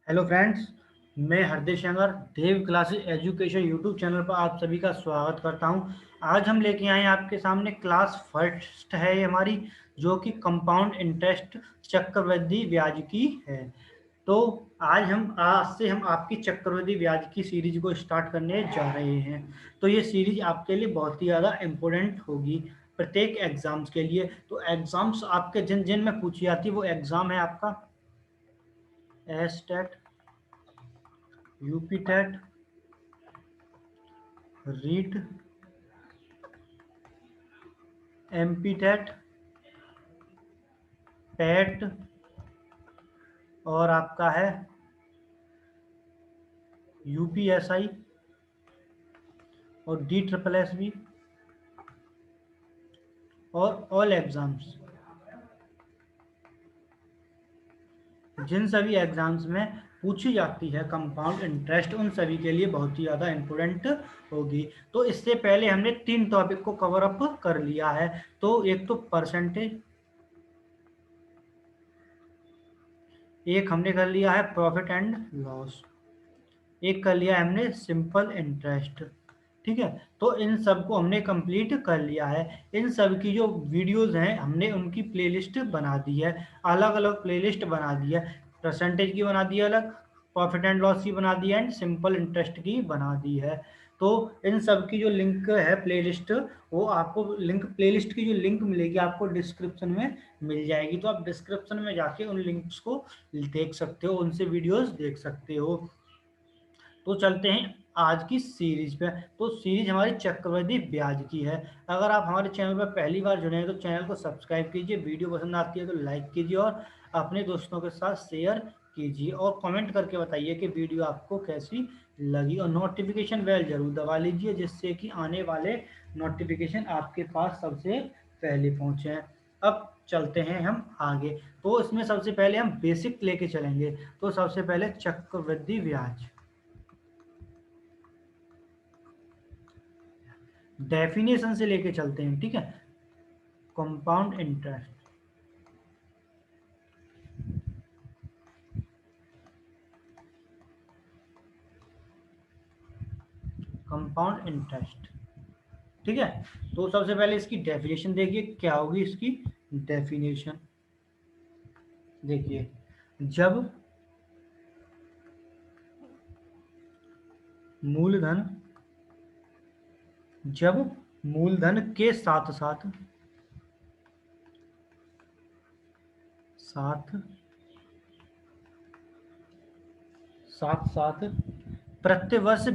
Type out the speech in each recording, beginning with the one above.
Hello friends, मैं हरदेव शंकर देव classes education YouTube channel पर आप सभी का स्वागत करता हूं। आज हम लेके आए हैं आपके सामने क्लास फर्स्ट है ये हमारी, जो कि कंपाउंड इंटरेस्ट चक्रवृद्धि ब्याज की है। तो आज से हम आपकी चक्रवृद्धि ब्याज की सीरीज को स्टार्ट करने जा रहे हैं। तो ये सीरीज आपके लिए बहुत ही ज़्यादा इम्पोर्टेंट होगी प्रत्येक एग्जाम्स के लिए। तो एग्जाम्स आपके जिन जिन में पूछी जाती है वो एग्जाम है आपका S TET, UP TET, REET, MP TET, PET और आपका है यूपीएसआई और डी ट्रिपल एस बी और ऑल एग्जाम्स। जिन सभी एग्जाम्स में पूछी जाती है कंपाउंड इंटरेस्ट, उन सभी के लिए बहुत ही ज़्यादा इम्पोर्टेंट होगी। तो इससे पहले हमने 3 टॉपिक को कवर अप कर लिया है। तो एक तो परसेंटेज, एक हमने कर लिया है प्रॉफिट एंड लॉस, एक कर लिया है हमने सिंपल इंटरेस्ट। ठीक है, तो इन सब को हमने कंप्लीट कर लिया है। इन सब की जो वीडियोस हैं हमने उनकी प्लेलिस्ट बना दी है, अलग अलग प्लेलिस्ट बना दी है। परसेंटेज की बना दी है अलग, प्रॉफिट एंड लॉस की बना दी है एंड सिंपल इंटरेस्ट की बना दी है। तो इन सब की जो लिंक है प्लेलिस्ट, वो आपको लिंक प्लेलिस्ट की जो लिंक मिलेगी आपको डिस्क्रिप्शन में मिल जाएगी। तो आप डिस्क्रिप्शन में जाके उन लिंक्स को देख सकते हो, उनसे वीडियोस देख सकते हो। तो चलते हैं आज की सीरीज पे। तो सीरीज हमारी चक्रवृद्धि ब्याज की है। अगर आप हमारे चैनल पर पहली बार जुड़े हैं तो चैनल को सब्सक्राइब कीजिए, वीडियो पसंद आती है तो लाइक कीजिए और अपने दोस्तों के साथ शेयर कीजिए और कमेंट करके बताइए कि वीडियो आपको कैसी लगी। और नोटिफिकेशन बेल जरूर दबा लीजिए जिससे कि आने वाले नोटिफिकेशन आपके पास सबसे पहले पहुंचे। अब चलते हैं हम आगे। तो इसमें सबसे पहले हम बेसिक लेके चलेंगे। तो सबसे पहले चक्रवृद्धि ब्याज डेफिनेशन से लेके चलते हैं। ठीक है, कंपाउंड इंटरेस्ट, कंपाउंड इंटरेस्ट। ठीक है, तो सबसे पहले इसकी डेफिनेशन देखिए, क्या होगी इसकी डेफिनेशन। देखिए, जब मूलधन जब मूलधन के साथ साथ साथ साथ साथ प्रतिवर्ष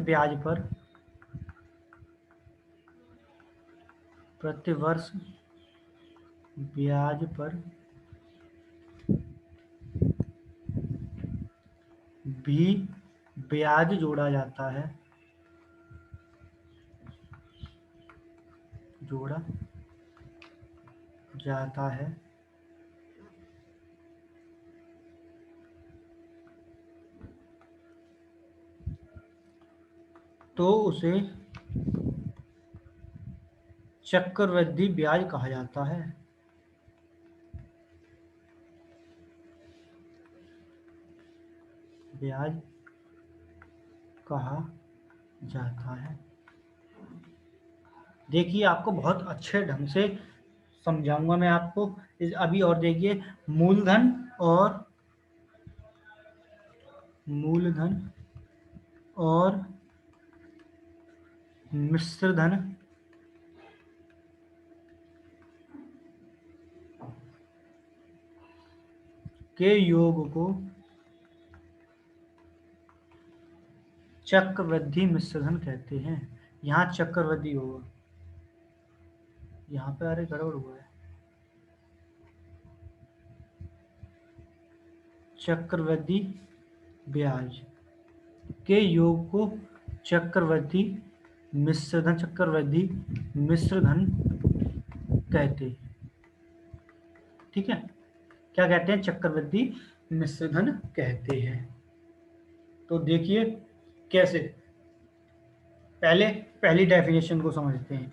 प्रतिवर्ष ब्याज पर भी ब्याज जोड़ा जाता है तो उसे चक्रवृद्धि ब्याज कहा जाता है। ब्याज कहा जाता है। देखिए, आपको बहुत अच्छे ढंग से समझाऊंगा मैं आपको अभी। और देखिए, मूलधन और मूलधन और मिश्रधन के योग को चक्रवृद्धि मिश्रधन कहते हैं। यहाँ चक्रवृद्धि होगा, यहाँ पे अरे गड़बड़ हुआ है, चक्रवृद्धि ब्याज के योग को चक्रवृद्धि मिश्रधन कहते हैं। ठीक है, क्या कहते हैं? चक्रवृद्धि मिश्रधन कहते हैं। तो देखिए कैसे, पहले पहली डेफिनेशन को समझते हैं।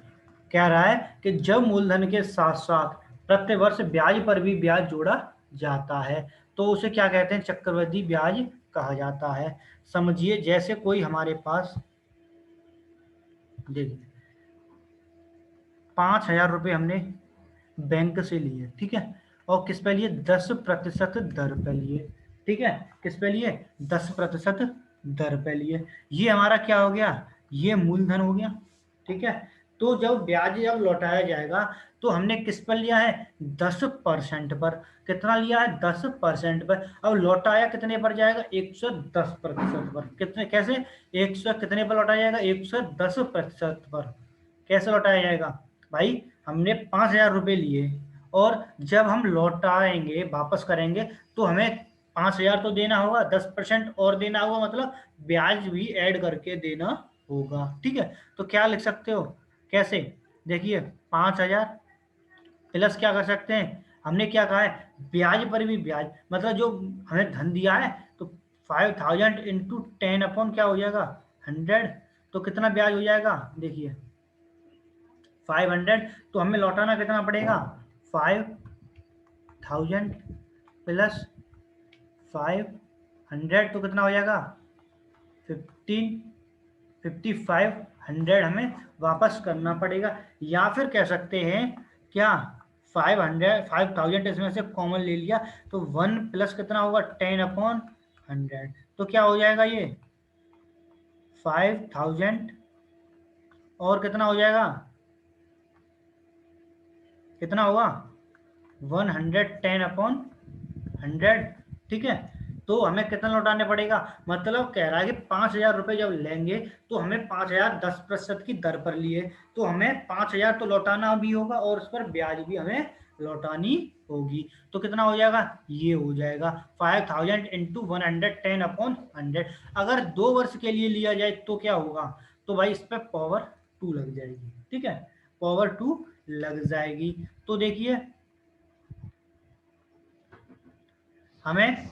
कह रहा है कि जब मूलधन के साथ साथ प्रतिवर्ष ब्याज पर भी ब्याज जोड़ा जाता है तो उसे क्या कहते हैं? चक्रवृद्धि ब्याज कहा जाता है। समझिए जैसे कोई हमारे पास, देखिए 5,000 रुपये हमने बैंक से लिए, ठीक है, और किस पे लिए, 10% दर पे लिए, ठीक है, किस पे लिए, 10% दर पे लिए। ये हमारा क्या हो गया, ये मूलधन हो गया, ठीक है। तो जब ब्याज जब लौटाया जाएगा तो हमने किस पर लिया है, 10% पर। कितना लिया है, 10% पर। अब लौटाया कितने पर जाएगा, 110% पर। कितने, कैसे, 100 कितने पर लौटाया जाएगा, 110% पर। कैसे लौटाया जाएगा भाई, हमने 5,000 रुपये लिए और जब हम लौटाएंगे, वापस करेंगे, तो हमें 5,000 तो देना होगा, 10% और देना होगा, मतलब ब्याज भी ऐड करके देना होगा, ठीक है। तो क्या लिख सकते हो, कैसे, देखिए 5,000 प्लस क्या कर सकते हैं, हमने क्या कहा है, ब्याज पर भी ब्याज, मतलब जो हमें धन दिया है, तो 5,000 इंटू 10 अपॉन क्या हो जाएगा, 100। तो कितना ब्याज हो जाएगा, देखिए 500। तो हमें लौटाना कितना पड़ेगा, 5,000 प्लस 500, तो कितना हो जाएगा, 5,500 हमें वापस करना पड़ेगा। या फिर कह सकते हैं क्या, 5,000 इसमें से कॉमन ले लिया, तो 1 प्लस कितना होगा, 10/100। तो क्या हो जाएगा ये 5,000 और कितना हो जाएगा, कितना होगा 110/100, ठीक है। तो हमें कितना लौटाने पड़ेगा, मतलब कह रहा है कि 5,000 रुपये जब लेंगे तो हमें 5,000 10% की दर पर लिए, तो हमें 5,000 तो लौटाना भी होगा और उस पर ब्याज भी हमें लौटानी होगी। तो कितना हो जाएगा, ये हो जाएगा 5,000 इंटू 110/100। अगर 2 वर्ष के लिए लिया जाए तो क्या होगा, तो भाई इस पर पावर 2 लग जाएगी, ठीक है, पावर 2 लग जाएगी। तो देखिए हमें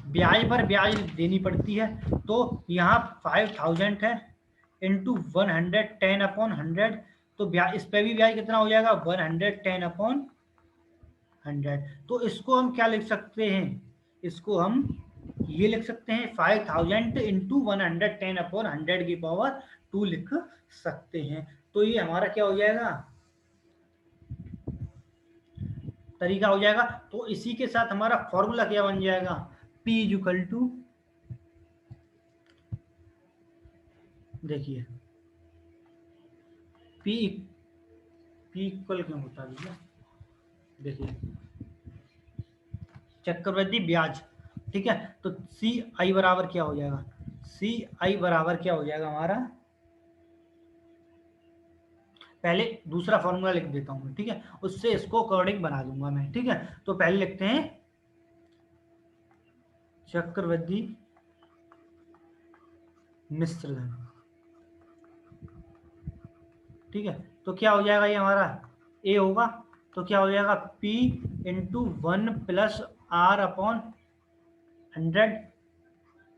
ब्याज पर ब्याज देनी पड़ती है, तो यहाँ 5,000 है इंटू 110/100, तो ब्याज, इस पर भी ब्याज कितना हो जाएगा, 110/100। तो इसको हम क्या लिख सकते हैं, इसको हम ये लिख सकते हैं 5,000 इंटू 110/100 की पावर 2 लिख सकते हैं। तो ये हमारा क्या हो जाएगा, तरीका हो जाएगा। तो इसी के साथ हमारा फॉर्मूला क्या बन जाएगा, P इक्वल टू, देखिए P इक्वल क्यों होता है भैया, देखिए चक्रवृद्धि ब्याज, ठीक है। तो सी आई बराबर क्या हो जाएगा, सी आई बराबर क्या हो जाएगा हमारा, पहले दूसरा फॉर्मूला लिख देता हूं मैं, ठीक है, उससे इसको अकॉर्डिंग बना दूंगा मैं, ठीक है। तो पहले लिखते हैं चक्रवृद्धि मिश्र धन, ठीक है। तो क्या हो जाएगा, ये हमारा ए होगा, तो क्या हो जाएगा P इंटू 1 प्लस R/100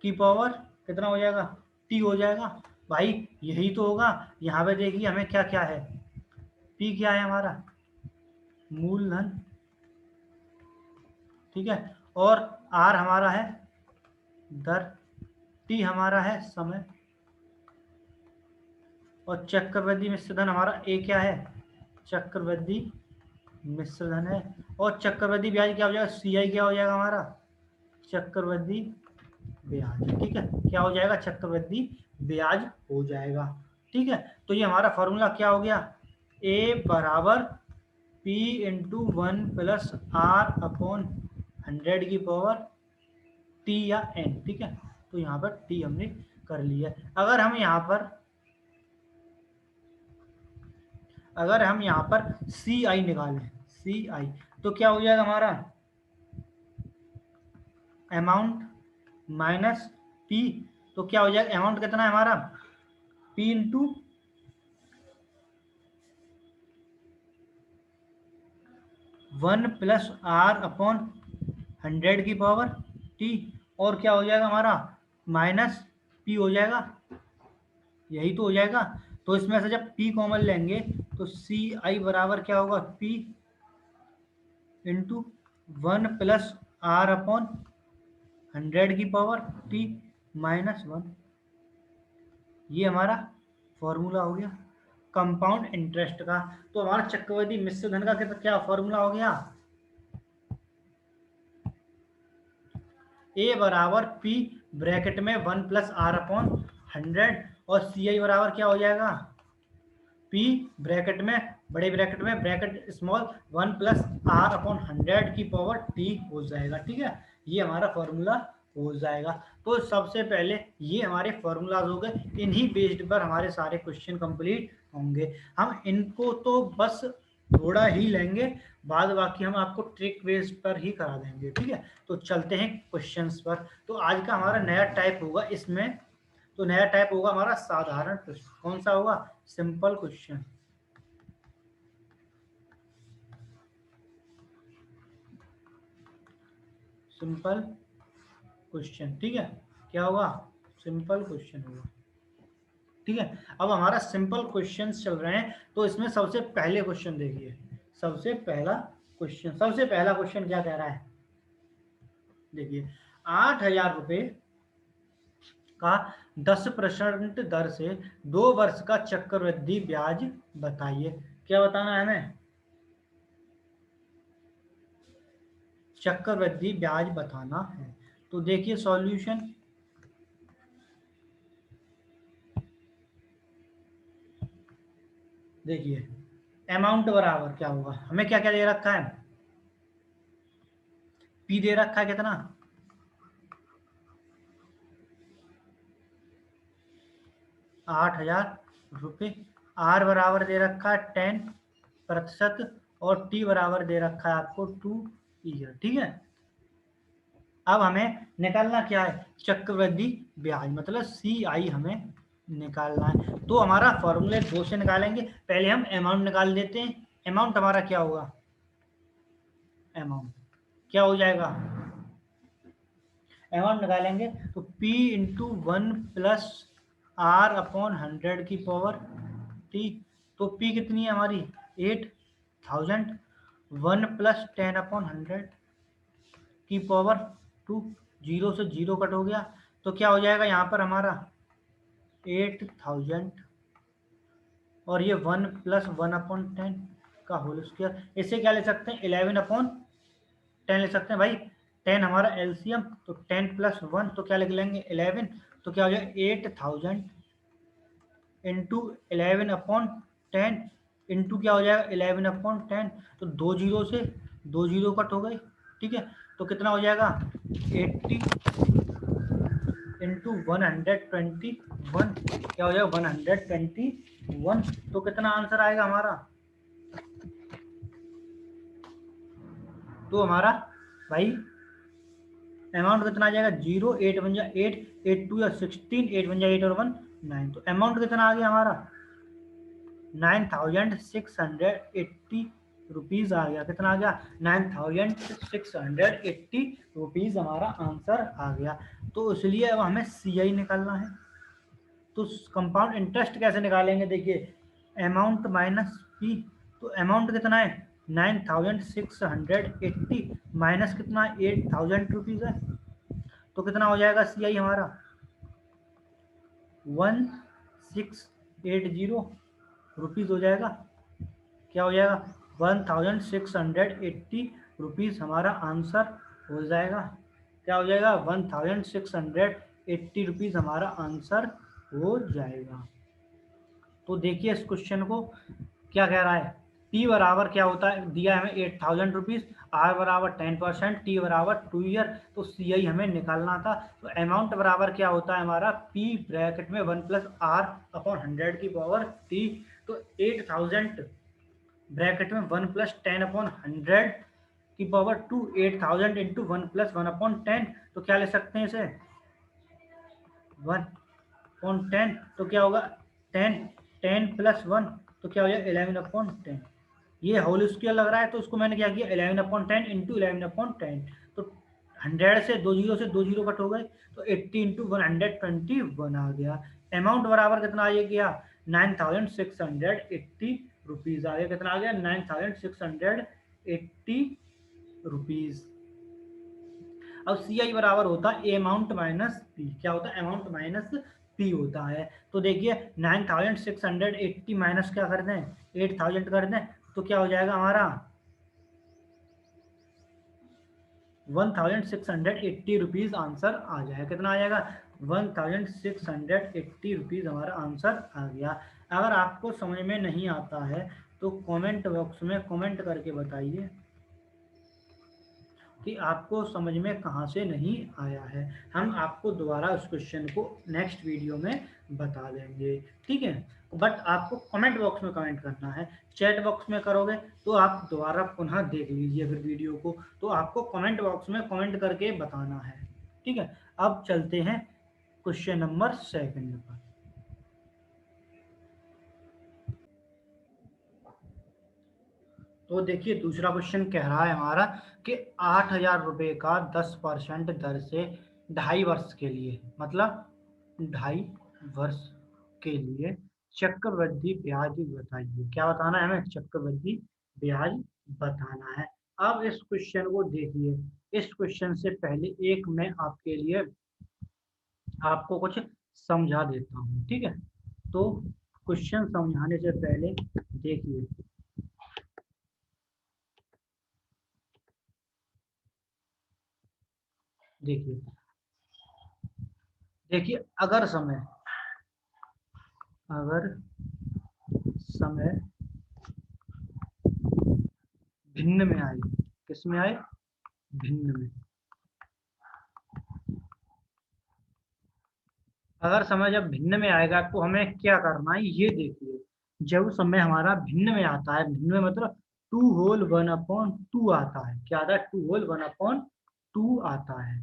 की पावर कितना हो जाएगा, T हो जाएगा। भाई यही तो होगा, यहाँ पे देखिए हमें क्या क्या है, P क्या है हमारा, मूलधन, ठीक है, और R हमारा है दर, T हमारा है समय, और चक्रवृद्धि मिश्रधन हमारा ए क्या है, चक्रवृद्धि मिश्रधन है। और चक्रवृद्धि ब्याज क्या हो जाएगा, सी आई क्या हो जाएगा हमारा, चक्रवृद्धि ब्याज, ठीक है, क्या हो जाएगा, चक्रवृद्धि ब्याज हो जाएगा, ठीक है। तो ये हमारा फॉर्मूला क्या हो गया, ए बराबर P इंटू 1 प्लस R/100 की पावर T या N, ठीक है। तो यहाँ पर T हमने कर लिया। अगर हम यहाँ पर सी आई निकालें, सी आई, तो क्या हो जाएगा हमारा, अमाउंट माइनस पी, तो क्या हो जाएगा, अमाउंट कितना है हमारा, पी इंटू 1 प्लस R/100 की पावर टी, और क्या हो जाएगा हमारा, माइनस पी हो जाएगा, यही तो हो जाएगा। तो इसमें से जब P कॉमन लेंगे तो सी आई बराबर क्या होगा, P इंटू 1 प्लस R/100 100 की पावर t -1। ये हमारा फॉर्मूला हो गया कंपाउंड इंटरेस्ट का। तो हमारा चक्रवृद्धि मिश्र धन का क्या फॉर्मूला हो गया, ए बराबर पी ब्रैकेट में 1+r/100 और सी आई बराबर क्या हो जाएगा, पी ब्रैकेट में बड़े ब्रैकेट में ब्रैकेट स्मॉल 1+r/100 की पावर टी हो जाएगा। ठीक है, ये हमारा फॉर्मूला हो जाएगा। तो सबसे पहले ये हमारे फॉर्मूलाज हो गए, इन्हीं बेस्ड पर हमारे सारे क्वेश्चन कंप्लीट होंगे। हम इनको तो बस थोड़ा ही लेंगे, बाद बाकी हम आपको ट्रिक बेस्ड पर ही करा देंगे। ठीक है, तो चलते हैं क्वेश्चंस पर। तो आज का हमारा नया टाइप होगा इसमें, तो नया टाइप होगा हमारा साधारण प्रश्न। कौन सा होगा, सिंपल क्वेश्चन। सिंपल क्वेश्चन, ठीक है, क्या होगा, सिंपल क्वेश्चन होगा। ठीक है, अब हमारा सिंपल क्वेश्चन चल रहे हैं। तो इसमें सबसे पहले क्वेश्चन देखिए, सबसे पहला क्वेश्चन क्या कह रहा है, देखिए 8,000 रुपए का 10% दर से 2 वर्ष का चक्रवृद्धि ब्याज बताइए। क्या बताना है हमें, चक्रवृद्धि ब्याज बताना है। तो देखिए सॉल्यूशन, देखिए अमाउंट बराबर क्या होगा, हमें क्या क्या दे रखा है, पी दे रखा है कितना, 8,000 रुपये। आर बराबर दे रखा है 10%, और टी बराबर दे रखा है आपको 2 ईयर। ठीक है, अब हमें निकालना क्या है, चक्रवृद्धि ब्याज, मतलब सी आई हमें निकालना है। तो हमारा फॉर्मूले 2 से निकालेंगे। पहले हम अमाउंट निकाल देते हैं। अमाउंट हमारा क्या होगा, अमाउंट क्या हो जाएगा, अमाउंट निकालेंगे तो P इंटू 1+R/100 की पावर T। तो P कितनी है हमारी, 8,000, 1+10/100 की पावर 2, 0 से 0 कट हो गया। तो क्या हो जाएगा यहाँ पर हमारा 8,000, और ये 1+1/10 का होल स्क्वायर। इसे क्या ले सकते हैं, 11/10 ले सकते हैं भाई। 10 हमारा एलसीएम, तो 10+1 तो क्या लिख लेंगे, 11। तो क्या हो जाएगा 8,000 इंटू 11/10 इंटू क्या हो जाएगा 11/10। तो 2 जीरो से 2 जीरो कट हो गए। ठीक है, तो कितना हो जाएगा 80 इंटू 121, क्या हो जाएगा 121। तो कितना आंसर आएगा हमारा, तो हमारा भाई अमाउंट कितना आ जाएगा, 0, 8 बन जाए 8, 8 2 या 16, 8 बन जाए 8 और 1 9। तो अमाउंट कितना आ गया हमारा 9,680 रुपीज़ आ गया। कितना आ गया 9,680 रुपीज़ हमारा आंसर आ गया। तो इसलिए अब हमें सी आई निकालना है। तो कंपाउंड इंटरेस्ट कैसे निकालेंगे, देखिए अमाउंट माइनस पी। तो अमाउंट कितना है 9,680 माइनस कितना 8,000 रुपीज़ है। तो कितना हो जाएगा सी आई हमारा 1,680 रुपीज़ हो जाएगा। क्या हो जाएगा 1,680 रुपीज़ हमारा आंसर हो जाएगा। क्या हो जाएगा 1,680 रुपीज़ हमारा आंसर हो जाएगा। तो देखिए इस क्वेश्चन को क्या कह रहा है, P बराबर क्या होता है, दिया है हमें 8,000 रुपीज़, R बराबर 10%, T बराबर 2 ईयर। तो सी आई हमें निकालना था। तो अमाउंट बराबर क्या होता है हमारा, P ब्रैकेट में 1+R/100 की पावर T। तो 8,000 ब्रैकेट में 1+10/100 की पावर 2, 8,000 इंटू 1+1/10। तो क्या ले सकते हैं इसे 1/10। तो क्या होगा 10, 10+1 तो क्या हो जाएगा 11/10। ये होल स्क्वायर लग रहा है, तो उसको मैंने क्या किया 11/10 इंटू 11/10। तो 100 से 2 जीरो से 2 जीरो कट हो गए। तो 80 इंटू 121 आ गया। अमाउंट बराबर कितना आ गया 9,680 रुपीज़ आ गया। कितना आ गया 9,680 रुपीज़। अब सी आई बराबर होता है अमाउंट माइनस पी। क्या होता है? अमाउंट माइनस पी होता है। तो देखिए 9680 माइनस क्या कर दें, 8000 कर दें, तो क्या हो जाएगा हमारा 1680 रुपीज़ आंसर आ जाएगा। कितना आ जाएगा? 1680 रुपीज़ हमारा आंसर आ गया। अगर आपको समझ में नहीं आता है तो कमेंट बॉक्स में कमेंट करके बताइए कि आपको समझ में कहाँ से नहीं आया है। हम आपको दोबारा उस क्वेश्चन को नेक्स्ट वीडियो में बता देंगे, ठीक है। बट आपको कमेंट बॉक्स में कमेंट करना है। चैट बॉक्स में करोगे तो आप दोबारा पुनः देख लीजिए फिर वीडियो को, तो आपको कमेंट बॉक्स में कमेंट करके बताना है, ठीक है। अब चलते हैं क्वेश्चन नंबर 2 पर। तो देखिए दूसरा क्वेश्चन कह रहा है हमारा कि 8000 रुपये का 10% दर से 2.5 वर्ष के लिए, मतलब 2.5 वर्ष के लिए चक्रवृद्धि ब्याज बताइए। क्या बताना है हमें? चक्रवृद्धि ब्याज बताना है। अब इस क्वेश्चन को देखिए, इस क्वेश्चन से पहले एक मैं आपके लिए आपको कुछ समझा देता हूँ, ठीक है। तो क्वेश्चन समझाने से पहले देखिए, देखिए देखिए अगर समय भिन्न में आए, किस में आए? भिन्न में। अगर समय जब भिन्न में आएगा तो हमें क्या करना है ये देखिए। जब समय हमारा भिन्न में आता है, भिन्न में मतलब 2 होल 1/2 आता है। क्या आता है? 2 होल 1/2 आता है,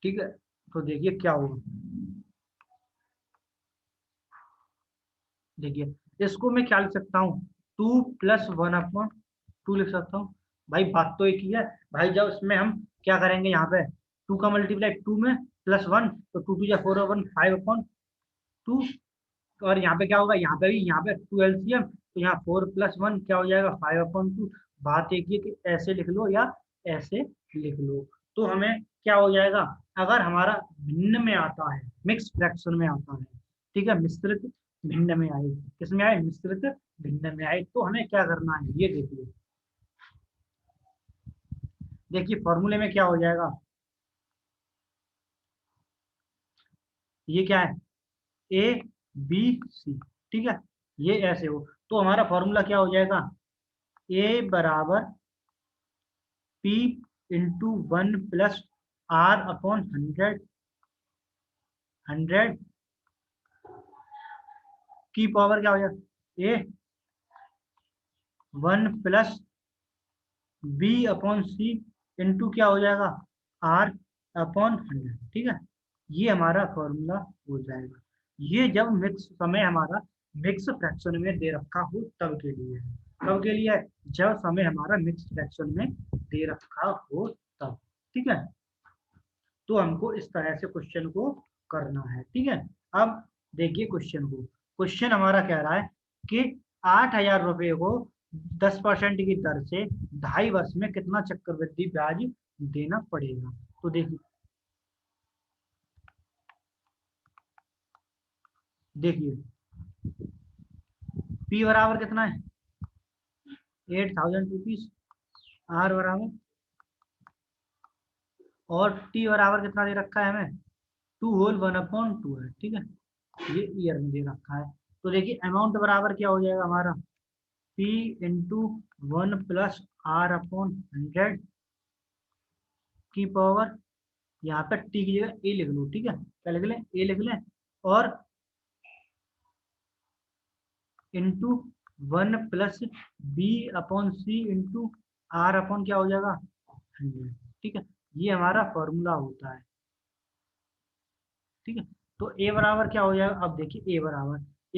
ठीक है। तो देखिए क्या होगा, देखिए इसको मैं क्या लिख सकता हूँ, 2+1/2 लिख सकता हूँ। भाई बात तो एक ही है। भाई जब इसमें हम क्या करेंगे, यहाँ पे 2 का मल्टीप्लाई 2 में +1, तो 2 2 जा 4 और 1 5/2। और यहाँ पे क्या होगा, यहाँ पे भी, यहाँ पे 2 एलसीएम, तो यहाँ 4+1 क्या हो जाएगा 5/2। बात एक ही है कि ऐसे लिख लो या ऐसे लिख लो। तो हमें क्या हो जाएगा, अगर हमारा भिन्न में आता है, मिक्स फ्रैक्शन में आता है, ठीक है, मिश्रित भिन्न में आए, किसमें आए? मिश्रित भिन्न में आए, तो हमें क्या करना है ये देखिए। देखिए फॉर्मूले में क्या हो जाएगा, ये क्या है? ए बी सी, ठीक है, ये ऐसे हो, तो हमारा फॉर्मूला क्या हो जाएगा, ए बराबर पी इंटू 1+r/100, 100 की पावर क्या हो जाएगा, ए 1+b/c इंटू क्या हो जाएगा, r/100, ठीक है। ये हमारा फॉर्मूला हो जाएगा। ये जब मिक्स समय हमारा मिक्स फ्रैक्शन में दे रखा हो तब के लिए है। कब के लिए है? जब समय हमारा मिक्स फ्रैक्शन में दे रखा हो तब, ठीक है। तो हमको इस तरह से क्वेश्चन को करना है, ठीक है। अब देखिए क्वेश्चन को, क्वेश्चन हमारा कह रहा है कि 8000 रुपये को 10% की दर से 2.5 वर्ष में कितना चक्रवृद्धि ब्याज देना पड़ेगा। तो देखिए, देखिए पी बराबर कितना है, 8000 रुपीज, आर बराबर, और टी बराबर कितना दे रखा है हमें, 2 होल 1/2 है, ठीक है, ये ईयर में दे रखा है। तो देखिए अमाउंट बराबर क्या हो जाएगा हमारा, पी इंटू 1+r/100 की पावर, यहाँ पर टी की जगह ए लिख लो, ठीक है, क्या लिख लें, ए लिख लें, और इंटू 1+b/c इंटू r/ क्या हो जाएगा 100, ठीक है। ये हमारा फॉर्मूला होता है, ठीक है। तो ए बराबर क्या हो जाएगा, अब देखिए ए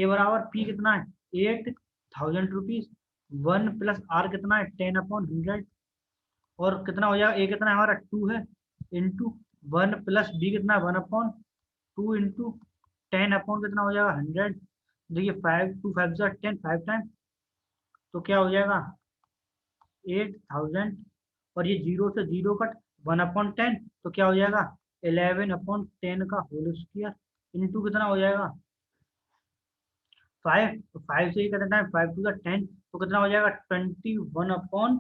बराबर पी कितना है, 8000 रुपीज, 1+r कितना है 10/100, और कितना हो जाएगा, ए कितना है हमारा 2 है, इंटू 1+b कितना है 1/2 इंटू 10 कितना हो जाएगा 100। देखिए 5 2 5 10, 5 टाइम, तो क्या हो जाएगा 8000, और ये जीरो से जीरो कट, 1/10 तो क्या हो जाएगा 11/10 का होल स्क्वायर इंटू कितना हो जाएगा 5। तो 5 से ही कितना टाइम 5 to the 10 तो कितना हो जाएगा 21/,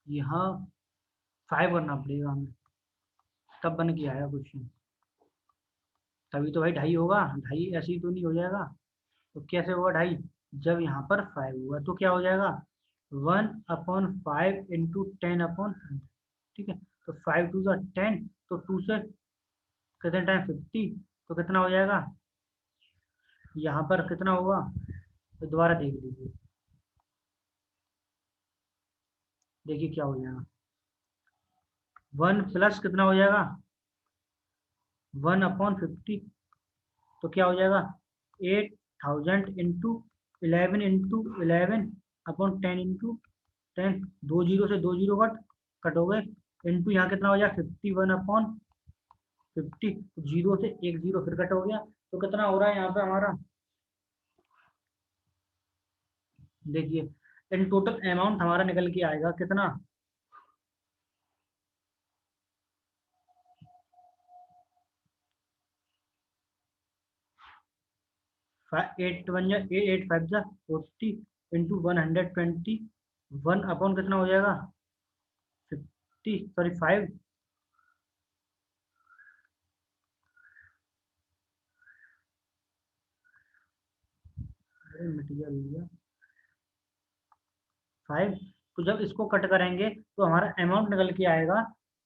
यहाँ 5 करना पड़ेगा हमें, तब बन के आया क्वेश्चन। तभी तो भाई 2.5 होगा, 2.5 ऐसे ही तो नहीं हो जाएगा। तो कैसे होगा 2.5, जब यहाँ पर 5 हुआ तो क्या हो जाएगा 1/5 इंटू 10/100। ठीक है, तो 5 to the 10 तो 2 से कितने टाइम 50 तो कितना हो जाएगा यहाँ पर कितना होगा, तो दोबारा देख लीजिए, देखिए क्या हो जाएगा 1 प्लस कितना हो जाएगा 1/50 तो क्या हो जाएगा 8000 इंटू 11/10 इंटू 10, 2 जीरो से 2 जीरो कट हो गए, इंटू यहाँ कितना हो जाएगा 51/50, जीरो से 1 जीरो फिर कट हो गया, तो कितना हो रहा है यहाँ पे हमारा, देखिए इन टोटल अमाउंट हमारा निकल के आएगा कितना 8 5 इंटू 120, 1 कितना हो जाएगा 5। मटीरियल 5, तो जब इसको कट करेंगे तो हमारा अमाउंट निकल के आएगा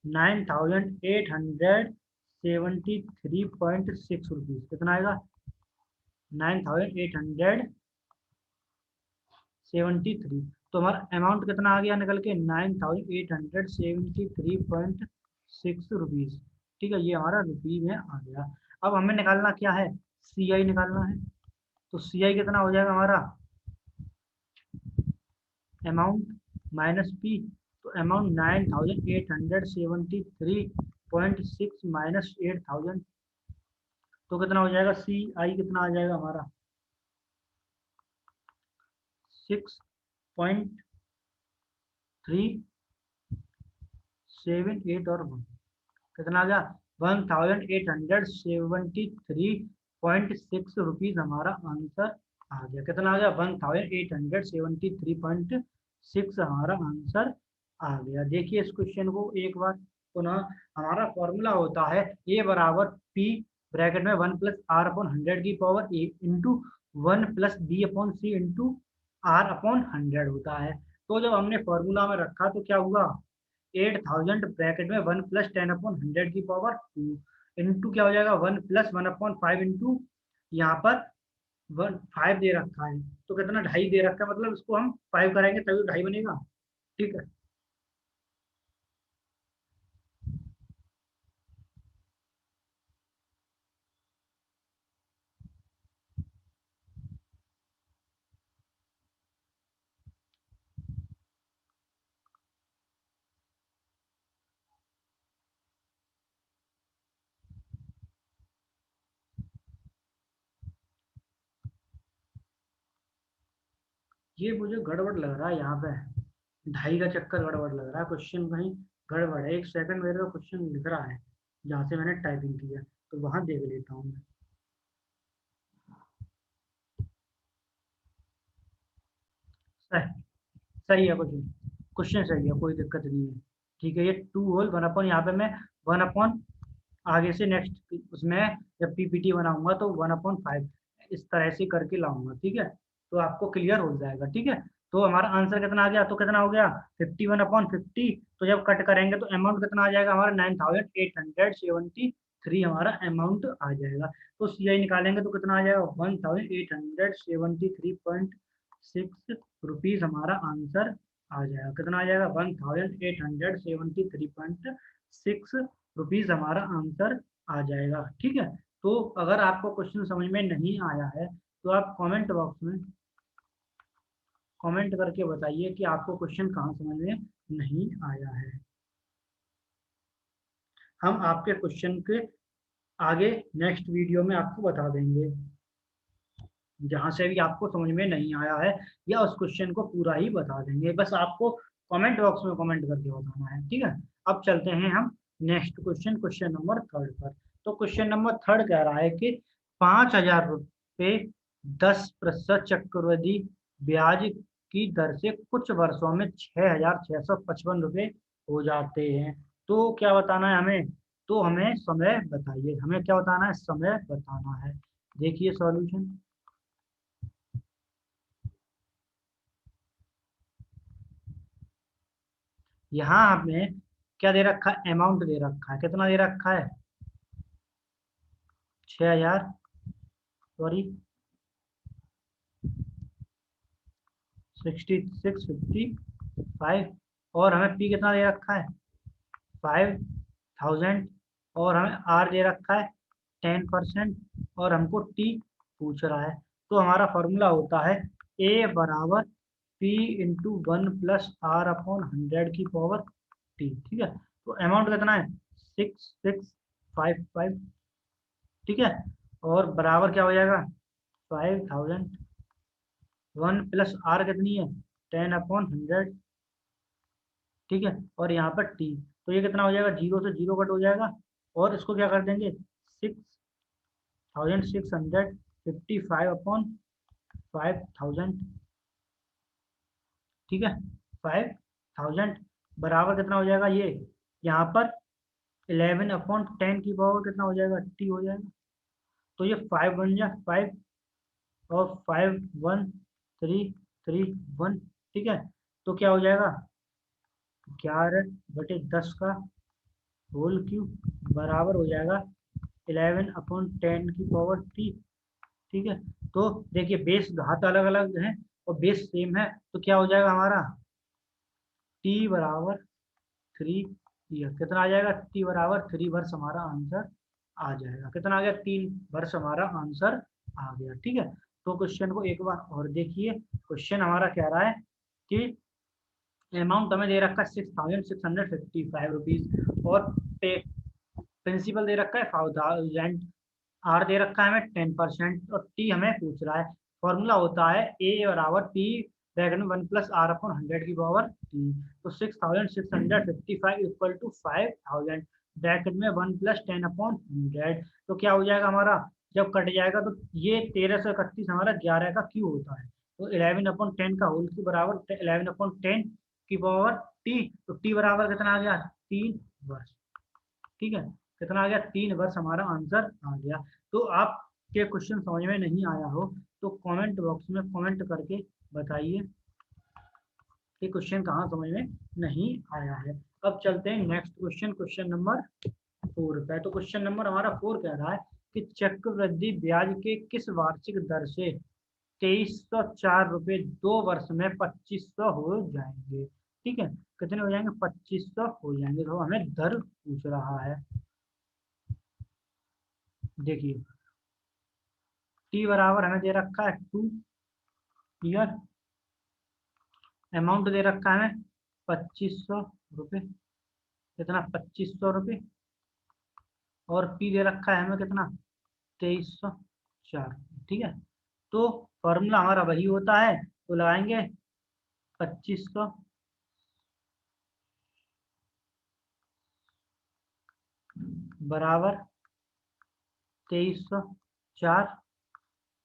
9873.6 रुपीज। कितना आएगा 9873, तो हमारा अमाउंट कितना आ गया निकल के 9873.6 रुपीज। ठीक है, ये हमारा रुपी में आ गया। अब हमें निकालना क्या है, सी आई निकालना है। तो सी आई कितना हो जाएगा हमारा अमाउंट माइनस पी, तो अमाउंट 9873.6 माइनस 8000, तो कितना हो जाएगा सी आई कितना आ जाएगा हमारा 6.378 और 1 कितना आ गया 1873.6 हमारा आंसर आ गया। कितना आ गया 1873.6 हमारा आंसर आ गया। देखिए इस क्वेश्चन को एक बार पुनः, हमारा फॉर्मूला होता है ए बराबर पी ब्रैकेट में 1+r/100 की पावर ए इंटू 1+b/c इंटू r/100 होता है। तो जब हमने फॉर्मूला में रखा तो क्या हुआ 8000 ब्रैकेट में 1+10/100 की पावर 2 इंटू क्या हो जाएगा 1+1/5 इंटू यहाँ पर 5 दे रखा है, तो कितना 2.5 दे रखा है, मतलब इसको हम 5 करेंगे तभी तो 2.5 बनेगा। ठीक है, ये मुझे गड़बड़ लग रहा है यहाँ पे, 2.5 का चक्कर गड़बड़ लग रहा है, क्वेश्चन कहीं गड़बड़ है। एक सेकंड मेरे को क्वेश्चन लिख रहा है जहाँ से मैंने टाइपिंग किया, तो वहां देख लेता हूँ मैं। सही, सही है क्वेश्चन, क्वेश्चन सही है, कोई दिक्कत नहीं है। ठीक है, ये 2 होल 1/, यहाँ पे मैं 1/, आगे से नेक्स्ट उसमें जब पीपीटी बनाऊंगा तो 1/5 इस तरह से करके लाऊंगा। ठीक है, तो आपको क्लियर हो जाएगा। ठीक है, तो हमारा आंसर कितना आ गया, तो कितना हो गया 51/50, तो जब कट करेंगे तो अमाउंट कितना आ जाएगा हमारा 9873 हमारा अमाउंट आ जाएगा। तो सी आई निकालेंगे तो कितना आ जाएगा 1873.6 रुपीज हमारा आंसर आ जाएगा। कितना आ जाएगा 1873.6 रुपीज हमारा आंसर आ जाएगा। ठीक है, तो अगर आपको क्वेश्चन समझ में नहीं आया है तो आप कमेंट बॉक्स में कमेंट करके बताइए कि आपको क्वेश्चन कहाँ समझ में नहीं आया है। हम आपके क्वेश्चन के आगे नेक्स्ट वीडियो में आपको बता देंगे, जहां से भी आपको समझ में नहीं आया है या उस क्वेश्चन को पूरा ही बता देंगे, बस आपको कमेंट बॉक्स में कमेंट करके बताना है, ठीक है। अब चलते हैं हम next question, question number third पर। तो क्वेश्चन नंबर थर्ड कह रहा है कि 5,000 रुपये 10% चक्रवृद्धि ब्याज की दर से कुछ वर्षों में 6,655 रुपये हो जाते हैं। तो क्या बताना है हमें? तो हमें समय बताइए, हमें क्या बताना है? समय बताना है। देखिए सॉल्यूशन, यहाँ हमें क्या दे रखा है? अमाउंट दे रखा है। कितना दे रखा है? 6,000, सॉरी 6655, और हमें पी कितना दे रखा है? 5,000, और हमें आर दे रखा है 10%, और हमको टी पूछ रहा है। तो हमारा फॉर्मूला होता है ए बराबर पी इंटू 1 + r/100 की पावर टी, ठीक है। तो अमाउंट कितना है? 6655, ठीक है, और बराबर क्या हो जाएगा? 5,000, 1 + r कितनी है? 10/100, ठीक है, और यहाँ पर टी, तो ये कितना हो जाएगा? जीरो से जीरो कट हो जाएगा, और इसको क्या कर देंगे? 6,655/5,000, ठीक है, 5,000 बराबर कितना हो जाएगा ये? यहाँ पर 11/10 की पावर कितना हो जाएगा? टी हो जाएगा। तो ये 5 बन जाए 5, और 5,1,3,3,1, ठीक है। तो क्या हो जाएगा? 11/10 का होल क्यूब बराबर हो जाएगा 11/10 की पावर टी, ठीक है। तो देखिए बेस घात अलग अलग है और बेस सेम है, तो क्या हो जाएगा हमारा? टी बराबर 3 ईयर, कितना आ जाएगा? टी बराबर 3 वर्ष हमारा आंसर आ जाएगा। कितना आ गया? 3 वर्ष हमारा आंसर आ गया, ठीक है। तो क्वेश्चन को एक बार और देखिए। क्वेश्चन हमारा कह रहा है कि अमाउंट हमें दे रखा है 6,655 रुपीज, और प्रिंसिपल दे रखा है 5,000, आर दे रखा है हमें 10%, और टी हमें पूछ रहा है। फॉर्मूला होता है ए बराबर पी ब्रैकेट में 1 + r/100 की पावर टी। तो 6,655 इक्वल टू 5,000 ब्रैकेट में 1 + 10/100, तो क्या हो जाएगा हमारा? जब कट जाएगा तो ये 1331 हमारा 11 का क्यू होता है, तो 11/10 का होल क्यू बराबर 11/10 की पावर टी। तो टी बराबर कितना आ गया? 3 वर्ष, ठीक है। कितना आ गया? 3 वर्ष हमारा आंसर आ गया। तो आपके क्वेश्चन समझ में नहीं आया हो तो कमेंट बॉक्स में कमेंट करके बताइए कि क्वेश्चन कहाँ समझ में नहीं आया है। अब चलते हैं नेक्स्ट क्वेश्चन, क्वेश्चन नंबर 4 पे। तो क्वेश्चन नंबर हमारा 4 कह रहा है कि चक्रवृद्धि ब्याज के किस वार्षिक दर से 2,304 रुपये 2 वर्ष में 2,500 हो जाएंगे, ठीक है। कितने हो जाएंगे? 2,500 हो जाएंगे। तो हमें दर पूछ रहा है। देखिए टी बराबर हमें दे रखा है 2 ईयर, अमाउंट दे रखा है हमें 2,500 रुपये, कितना? 2,500 रुपये, और पी दे रखा है हमें कितना? 2,304, ठीक है। तो फॉर्मूला हमारा वही होता है, तो लगाएंगे 2,500 बराबर 2,304,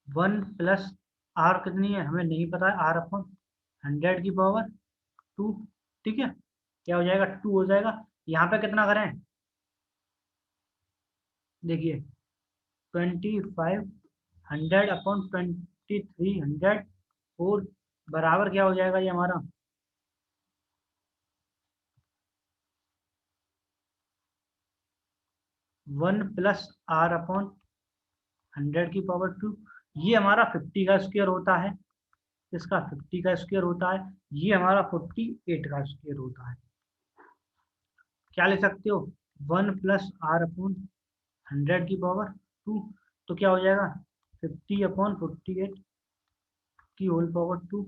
1 + r कितनी है हमें नहीं पता है, r/100 की पावर 2, ठीक है। क्या हो जाएगा? 2 हो जाएगा। यहाँ पे कितना करें? देखिए 2,500/2300 और बराबर क्या हो जाएगा ये हमारा? 1 + r/100 की पावर 2। ये हमारा 50 का स्क्वायर होता है, इसका 50 का स्क्वायर होता है, ये हमारा 48 का स्क्वायर होता है। क्या ले सकते हो? 1 + r/100 की पावर 2, तो क्या हो जाएगा? 50/48 की होल पावर 2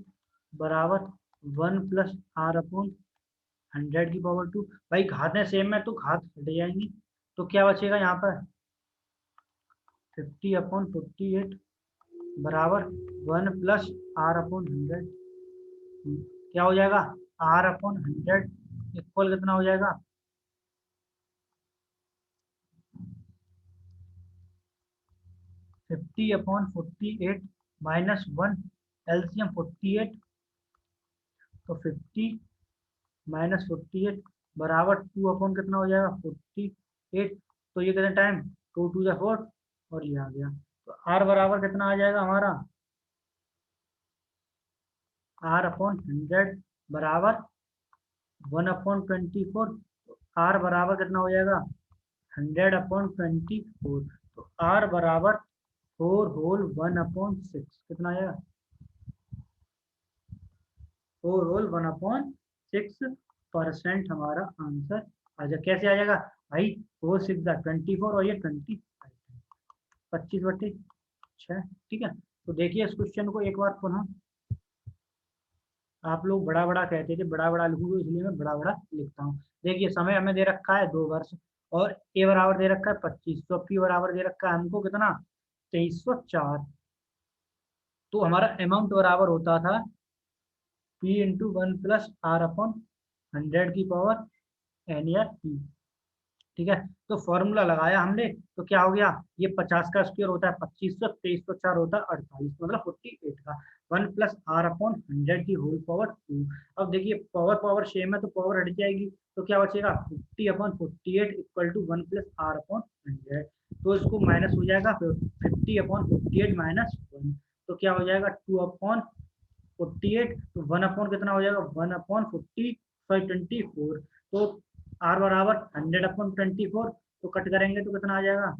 बराबर 1 + r/100 की पावर 2। भाई घातें सेम है तो घात हट जाएंगी, तो क्या बचेगा यहाँ पर? 50/48 बराबर 1+r/100। क्या हो जाएगा? r/100 इक्वल कितना हो जाएगा? 50/48 -1, एलसीएम 48, तो 50 - 48 बराबर 2 कितना हो जाएगा? 48। तो ये कितना टाइम? 2 × 2 = 4 और ये आ गया। तो आर बराबर कितना आ जाएगा हमारा? r/100 बराबर 1/24। आर बराबर कितना हो जाएगा? 100/24। तो आर बराबर 4 होल 1/6 कितना आएगा? 4 होल 1/6% हमारा आंसर आ जाएगा। कैसे आ जाएगा भाई? 4 6 24 और ये 25, 25/6। ठीक है। तो देखिए इस क्वेश्चन को एक बार पुनः। आप लोग बड़ा बड़ा कहते थे, बड़ा बड़ा लिखूंगा, इसलिए मैं बड़ा बड़ा लिखता हूँ। देखिए समय हमें दे रखा है 2 वर्ष, और ए बराबर दे रखा है 25, तो पी बराबर दे रखा है हमको कितना? 2304। तो हमारा अमाउंट बराबर होता था P × 1 + R/100 एन या पी। ठीक है। तो फॉर्मूला लगाया हमने, तो क्या हो गया? ये 50 का स्क्वायर होता है 2500, 2304 होता है 48, मतलब 48 का 1+R/100 की होल पावर 2। अब देखिए पावर पावर सेम है तो पावर हट जाएगी, तो क्या बचेगा? 50/48 इक्वल टू 1+R/100। तो इसको माइनस हो जाएगा, 50/48 -1, तो क्या हो जाएगा? 2/48। तो 1 कितना हो जाएगा? 1/40, सॉरी 24। तो आर बराबर 100/24, तो कट करेंगे तो कितना आ जाएगा?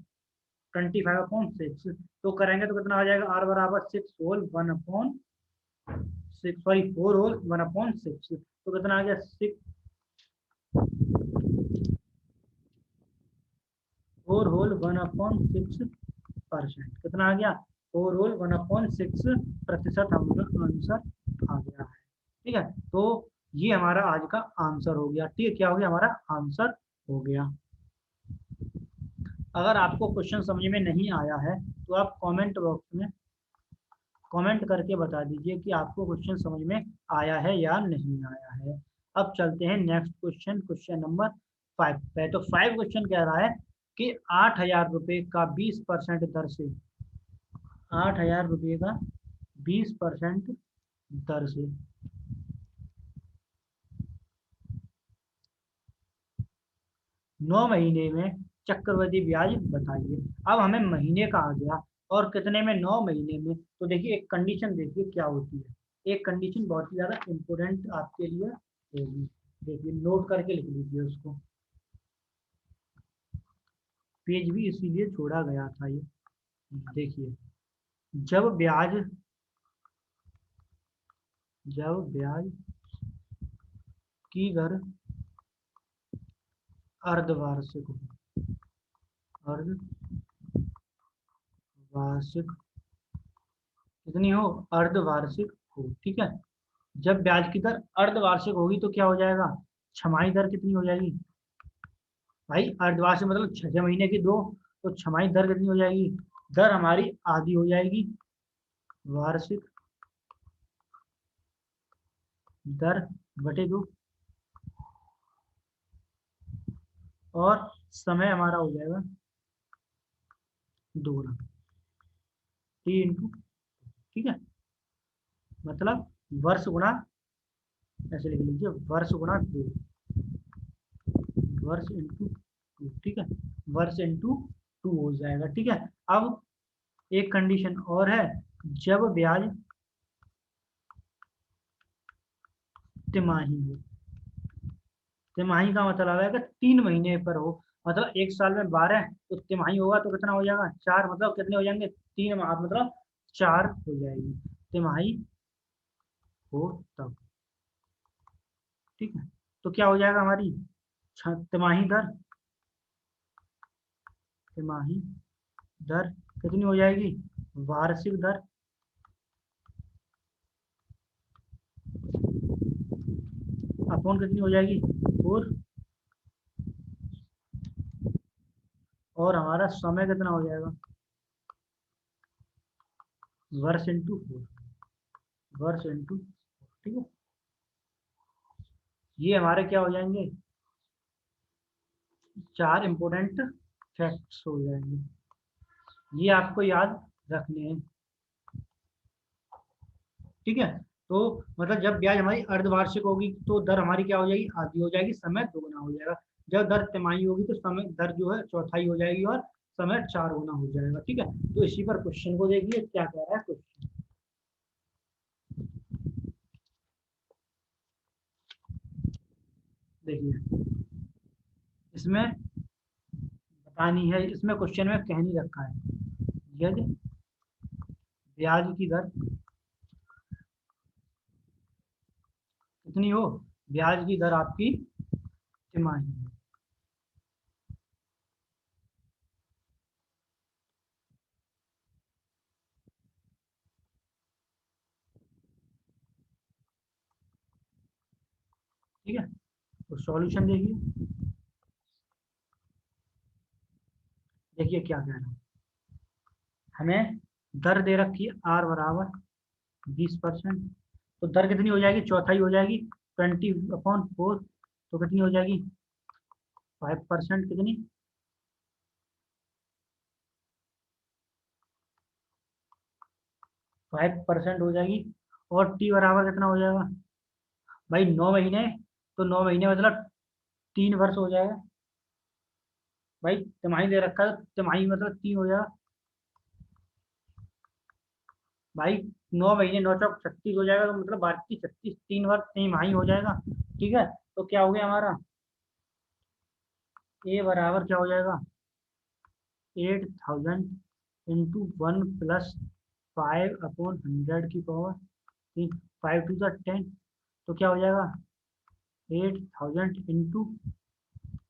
25/6। तो करेंगे तो कितना आ जाएगा? आर बराबर 6 होल 1/6, सॉरी 4 होल 1/6। तो कितना आ गया? 4 होल 1/6%। कितना आ गया? 4 होल 1/6% हमारा आंसर आ गया है। ठीक है। तो ये हमारा आज का आंसर हो गया। ठीक है, क्या हो गया? हमारा आंसर हो गया। अगर आपको क्वेश्चन समझ में नहीं आया है तो आप कमेंट बॉक्स में कमेंट करके बता दीजिए कि आपको क्वेश्चन समझ में आया है या नहीं आया है। अब चलते हैं नेक्स्ट क्वेश्चन, क्वेश्चन नंबर 5 पे। तो 5 क्वेश्चन कह रहा है कि 8,000 रुपये का 20% दर से, 8,000 रुपये का 20% दर से 9 महीने में चक्रवृद्धि ब्याज बताइए। अब हमें महीने का आ गया और कितने में? 9 महीने में। तो देखिए एक कंडीशन देखिए क्या होती है। एक कंडीशन बहुत ही ज्यादा इम्पोर्टेंट आपके लिए होगी। देखिए नोट करके लिख लीजिए उसको। पेज भी इसीलिए छोड़ा गया था ये। देखिए जब ब्याज जब ब्याज की दर अर्धवार्षिक हो, अर्धवार्षिक कितनी हो? अर्धवार्षिक हो। ठीक है। जब ब्याज की दर अर्धवार्षिक होगी तो क्या हो जाएगा? छमाही दर कितनी हो जाएगी भाई? अर्धवार्षिक मतलब 6 महीने की दो, तो छमाही दर कितनी हो जाएगी? दर हमारी आधी हो जाएगी। वार्षिक दर बटे 2, और समय हमारा हो जाएगा 2 गुना T × ठीक है। मतलब वर्ष गुणा, ऐसे लिख लीजिए, वर्ष गुणा 2, वर्ष इंटू 2। ठीक है। वर्ष इंटू 2 हो जाएगा। ठीक है। अब एक कंडीशन और है, जब ब्याज तिमाही हो। तिमाही का मतलब है कि 3 महीने पर हो। मतलब एक साल में 12, तो तिमाही होगा तो कितना हो जाएगा? 4। मतलब कितने हो जाएंगे? 3 माह, मतलब 4 हो जाएगी तिमाही हो तब। ठीक है। तो क्या हो जाएगा हमारी? तिमाही दर, तिमाही दर कितनी हो जाएगी? वार्षिक दर अपॉन कितनी हो जाएगी? और हमारा समय कितना हो जाएगा? वर्ष इंटू 4, वर्ष इंटू, ठीक है। ये हमारे क्या हो जाएंगे, 4 इंपोर्टेंट फैक्ट्स हो जाएंगे, ये आपको याद रखने हैं, ठीक है। तो मतलब जब ब्याज हमारी अर्धवार्षिक होगी तो दर हमारी क्या हो जाएगी, आधी हो जाएगी, समय दोगुना हो जाएगा। जब दर तिमाही होगी तो समय दर जो है चौथाई हो जाएगी और समय 4 गुना हो जाएगा, ठीक है। तो इसी पर क्वेश्चन को देखिए क्या कह रहा है क्वेश्चन। देखिए इसमें बतानी है, इसमें क्वेश्चन में कह नहीं रखा है, यदि ब्याज की दर कितनी हो, ब्याज की दर आपकी तिमाही है, ठीक है। तो सॉल्यूशन देखिए, देखिए क्या कह रहा है, हमें दर दे रखी है आर बराबर 20%, तो दर कितनी हो जाएगी, चौथाई हो जाएगी, 20/4, तो कितनी हो जाएगी, 5%, कितनी, 5% हो जाएगी। और टी बराबर कितना हो जाएगा भाई, 9 महीने, तो 9 महीने मतलब 3 वर्ष हो जाएगा भाई, तिमाही दे रखा है तो तिमाही मतलब 3 हो जाएगा भाई, 9 महीने, 9 चौक 36 हो जाएगा, तो मतलब 12 की 36, 3 वर्ष तिमाही हो जाएगा, ठीक है। तो क्या हो गया हमारा, ए बराबर क्या हो जाएगा, 8,000 × 1 + 5/100 की पावर 3, 5 × 2 = 10, तो क्या हो जाएगा, 8,000 ×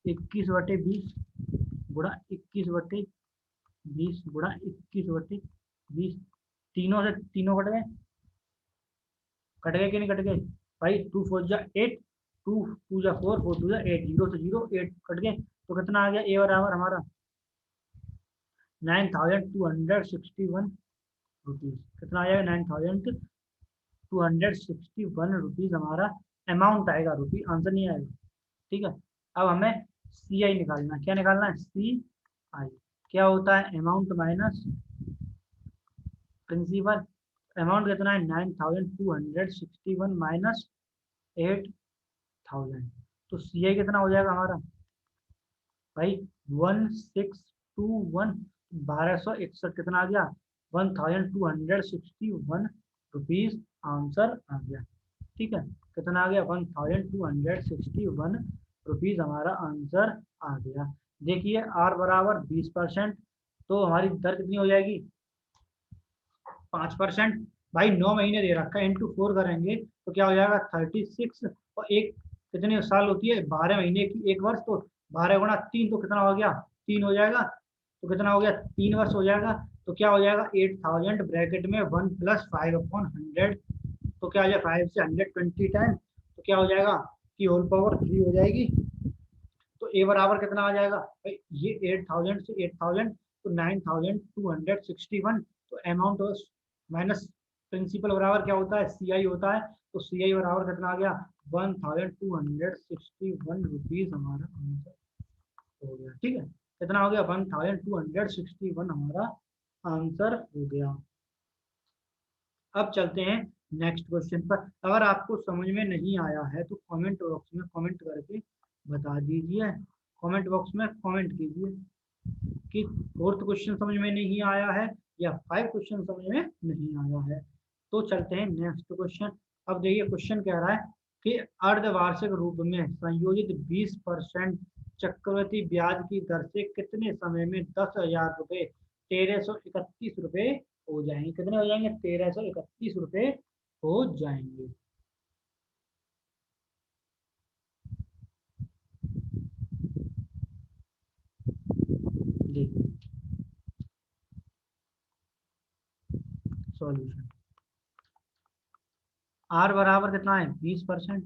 21/20 × 21/20 तीनों से तीनों कट गए कि नहीं कट गए भाई, 2 4 × 8, 2 2 4, 4 2 8, 0 से 0 8 कट गए, तो कितना आ गया ए बराबर हमारा 9,261 रुपीज, कितना आ जाएगा 9,261 रुपीज हमारा अमाउंट आएगा, रुपी आंसर नहीं आएगा, ठीक है। अब हमें सी आई निकालना है, क्या निकालना है, सी आई, क्या होता है, अमाउंट माइनस प्रिंसिपल, अमाउंट कितना है 9,261 माइनस 8,000, तो सी आई कितना हो जाएगा हमारा भाई, 1621, 1261, कितना आ गया, 1,261 रुपीज आंसर आ गया, ठीक है। कितना आ गया, 1,261 रुपीज हमारा आंसर आ गया। देखिए आर बराबर 20%, तो हमारी दर कितनी हो जाएगी, 5%, भाई 9 महीने दे रखा है, इंटू 4 करेंगे तो क्या हो जाएगा 36, और एक कितने साल होती है, 12 महीने की 1 वर्ष, तो 12 × 3, तो कितना हो गया, 3 हो जाएगा, तो कितना हो गया, 3 वर्ष हो जाएगा, तो क्या हो जाएगा 8,000 ब्रैकेट में 1 + 5/100, तो क्या हो जाएगा 5 से 120 टाइम, तो क्या हो जाएगा कि होल पावर 3 हो जाएगी, तो ए बराबर कितना आ जाएगा भाई, ये 8,000 से 8,000, तो 9,261, तो अमाउंट माइनस प्रिंसिपल बराबर क्या होता है, सी आई होता है, तो सी आई बराबर कितना आ गया, 1,261 रुपीज हमारा आंसर हो गया, ठीक है। कितना हो गया, 1,261 हमारा आंसर हो गया। अब चलते हैं नेक्स्ट क्वेश्चन पर। अगर आपको समझ में नहीं आया है तो कमेंट बॉक्स में कमेंट करके बता दीजिए, कमेंट बॉक्स में कमेंट कीजिए कि 4th क्वेश्चन समझ में नहीं आया है या 5 क्वेश्चन समझ में नहीं आया है। तो चलते हैं नेक्स्ट क्वेश्चन। अब देखिए क्वेश्चन कह रहा है कि अर्धवार्षिक रूप में संयोजित 20% चक्रवृद्धि ब्याज की दर से कितने समय में 10,000 रुपये 1,331 रुपये हो जाएंगे, कितने हो जाएंगे, 1,331 रुपये हो जाएंगे। देखिए सॉल्यूशन, आर बराबर कितना है 20%,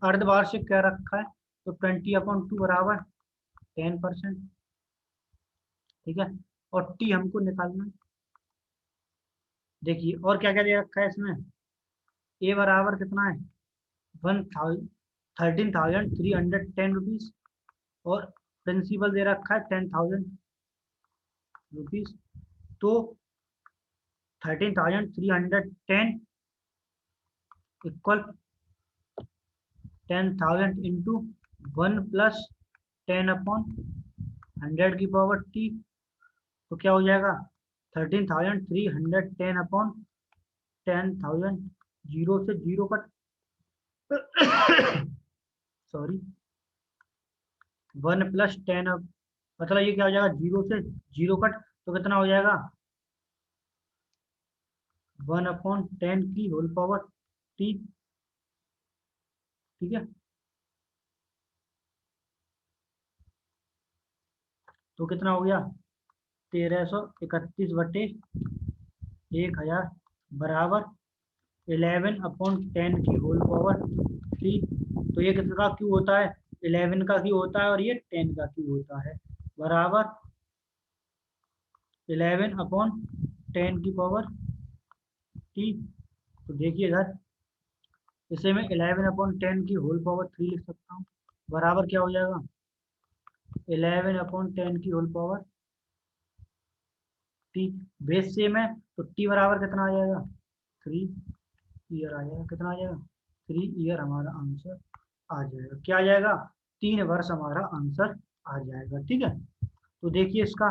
अर्धवार्षिक क्या रखा है, तो 20/2 बराबर 10%, ठीक है। और टी हमको निकालना है, देखिए और क्या क्या दे रखा है इसमें। ए बराबर कितना है 13,310 रुपीज, और प्रिंसिपल दे रखा है 10,000 रुपीज। तो 13,310 इक्वल 10,000 इंटू 1 + 10/100 की पावर t। तो क्या हो जाएगा 13,310/10,000, जीरो से जीरो कट सॉरी 1 + 10, मतलब ये क्या हो जाएगा जीरो से जीरो कट, तो कितना हो जाएगा 1/10 की होल पावर t। ठीक है, तो कितना हो गया 1331/1000 बराबर 11/10 की होल पावर 3। तो ये किसका क्यू होता है 11 का क्यू होता है और ये 10 का क्यू होता है, बराबर 11/10 की पावर 3। तो देखिए इधर इसे मैं 11/10 की होल पावर 3 लिख सकता हूँ, बराबर क्या हो जाएगा 11/10 की होल पावर 3। बेस सेम है तो टी बराबर कितना आ जाएगा 3 ईयर आ जाएगा। कितना आ जाएगा 3 ईयर हमारा आंसर आ जाएगा। क्या आ जाएगा 3 वर्ष हमारा आंसर आ जाएगा। ठीक है, तो देखिए इसका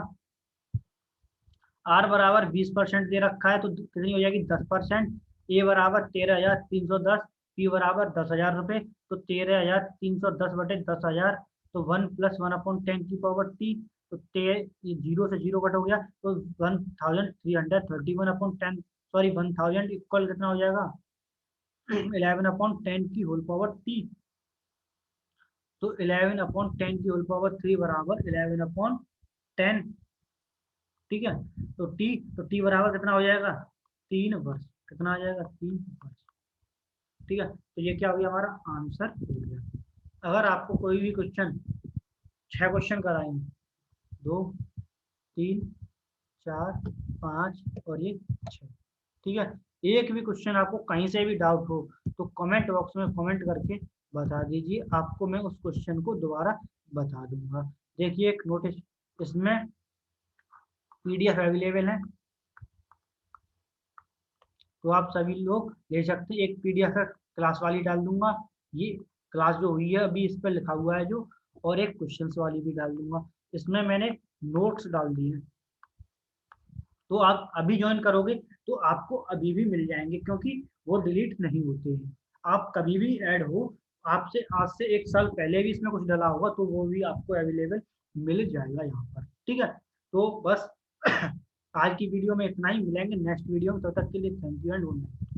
आर बराबर 20% दे रखा है, तो कितनी हो जाएगी 10%। ए बराबर 13,310, पी बराबर 10,000 रुपये, तो 13,310/10,000, तो 1 + 1/10 की पावर t। तो ये जीरो से जीरो कट हो गया, तो 1,331/10, सॉरी 1,000 इक्वल कितना हो जाएगा 11/10 की होल पावर t। तो 11/10 की होल पावर 3 बराबर 11/10। ठीक है, तो टी बराबर कितना हो जाएगा 3 वर्ष। कितना आ जाएगा 3 वर्ष। ठीक है, तो ये क्या हो गया हमारा आंसर हो गया। अगर आपको कोई भी क्वेश्चन 6 क्वेश्चन कराएंगे, 2, 3, 4, 5 और ये 6, ठीक है, एक भी क्वेश्चन आपको कहीं से भी डाउट हो तो कमेंट बॉक्स में कमेंट करके बता दीजिए, आपको मैं उस क्वेश्चन को दोबारा बता दूंगा। देखिए एक नोटिस, इसमें पीडीएफ अवेलेबल है, तो आप सभी लोग ले सकते हैं। एक पीडीएफ है क्लास वाली डाल दूंगा, ये क्लास जो हुई है अभी इस पर लिखा हुआ है जो, और एक क्वेश्चंस वाली भी डाल दूंगा। इसमें मैंने नोट्स डाल दिए हैं, तो आप अभी ज्वाइन करोगे तो आपको अभी भी मिल जाएंगे, क्योंकि वो डिलीट नहीं होते हैं। आप कभी भी ऐड हो, आपसे आज से 1 साल पहले भी इसमें कुछ डाला होगा तो वो भी आपको अवेलेबल मिल जाएगा यहाँ पर। ठीक है, तो बस आज की वीडियो में इतना ही, मिलेंगे नेक्स्ट वीडियो में, तब तक के लिए thank you and good night.